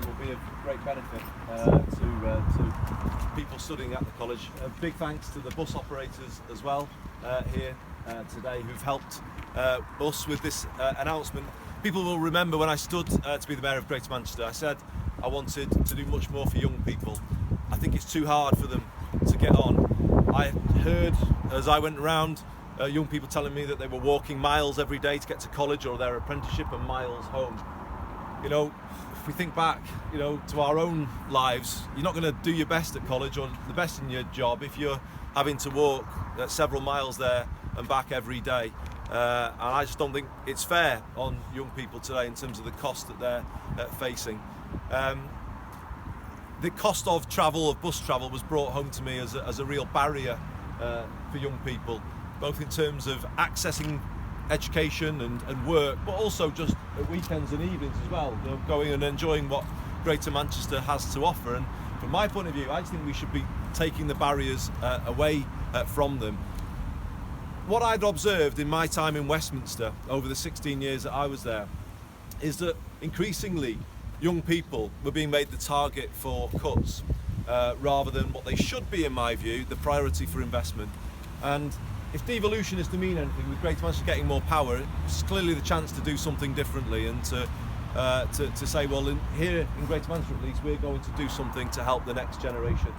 will be of great benefit to people studying at the college. Big thanks to the bus operators as well here today who've helped us with this announcement. People will remember when I stood to be the Mayor of Greater Manchester, I said I wanted to do much more for young people. I think it's too hard for them to get on. I heard as I went around young people telling me that they were walking miles every day to get to college or their apprenticeship and miles home. You know, if we think back, you know, to our own lives, you're not going to do your best at college or the best in your job if you're having to walk several miles there and back every day. And I just don't think it's fair on young people today in terms of the cost that they're facing. The cost of travel, of bus travel, was brought home to me as a real barrier for young people, both in terms of accessing education and work, but also just at weekends and evenings as well, you know, going and enjoying what Greater Manchester has to offer. And from my point of view, I think we should be taking the barriers away from them. What I'd observed in my time in Westminster over the 16 years that I was there is that increasingly young people were being made the target for cuts rather than what they should be, in my view, the priority for investment. And if devolution is to mean anything, with Greater Manchester getting more power, it's clearly the chance to do something differently and to say, well, here in Greater Manchester at least, we're going to do something to help the next generation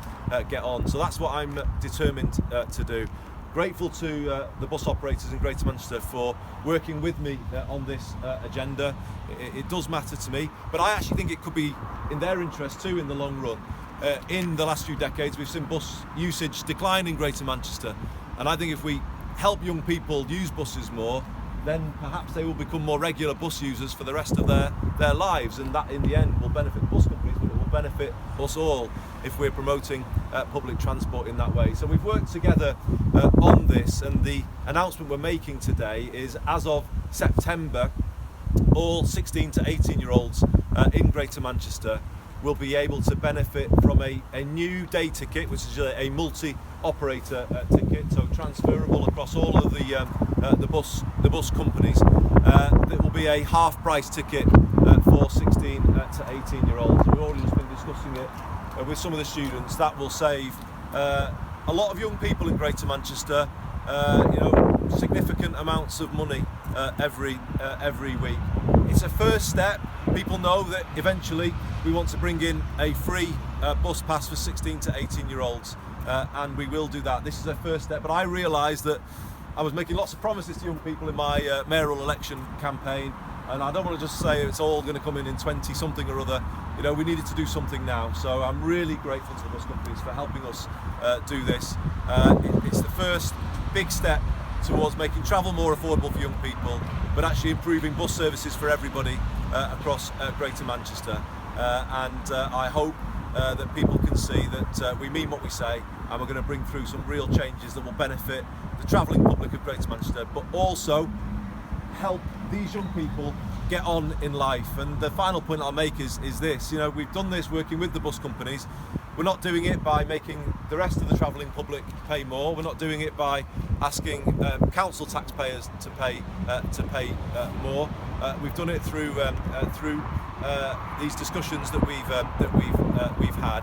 get on. So that's what I'm determined to do. Grateful to the bus operators in Greater Manchester for working with me on this agenda. It does matter to me, but I actually think it could be in their interest too in the long run. In the last few decades, we've seen bus usage decline in Greater Manchester, and I think if we help young people use buses more, then perhaps they will become more regular bus users for the rest of their lives, and that in the end will benefit bus companies, but it will benefit us all if we're promoting public transport in that way. So we've worked together on this, and the announcement we're making today is, as of September, all 16 to 18 year olds in Greater Manchester will be able to benefit from a new day ticket, which is a multi-operator ticket, so transferable across all of the bus companies. It will be a half-price ticket for 16 to 18 year olds. We've already just been discussing it with some of the students. That will save a lot of young people in Greater Manchester, you know, significant amounts of money every week. It's a first step. People know that eventually we want to bring in a free bus pass for 16 to 18 year olds, and we will do that. This is a first step, but I realised that I was making lots of promises to young people in my mayoral election campaign, and I don't want to just say it's all going to come in 20 something or other. You know, we needed to do something now, so I'm really grateful to the bus companies for helping us do this. It's the first big step towards making travel more affordable for young people, but actually improving bus services for everybody across Greater Manchester. And I hope that people can see that we mean what we say, and we're going to bring through some real changes that will benefit the travelling public of Greater Manchester, but also help these young people get on in life. And the final point I'll make is this: you know, we've done this working with the bus companies. We're not doing it by making the rest of the travelling public pay more. We're not doing it by asking council taxpayers to pay more. We've done it through these discussions that we've had.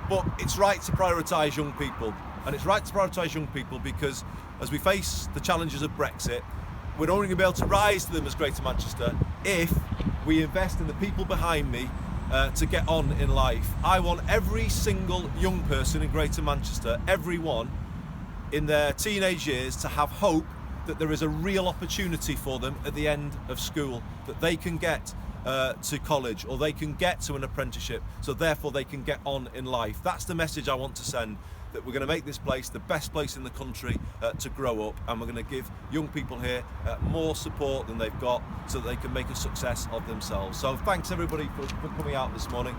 But it's right to prioritise young people, and it's right to prioritise young people because as we face the challenges of Brexit, we're only going to be able to rise to them as Greater Manchester if we invest in the people behind me to get on in life. I want every single young person in Greater Manchester, everyone in their teenage years, to have hope that there is a real opportunity for them at the end of school, that they can get to college or they can get to an apprenticeship, so therefore they can get on in life. That's the message I want to send, that we're going to make this place the best place in the country to grow up, and we're going to give young people here more support than they've got so that they can make a success of themselves. So thanks everybody for coming out this morning.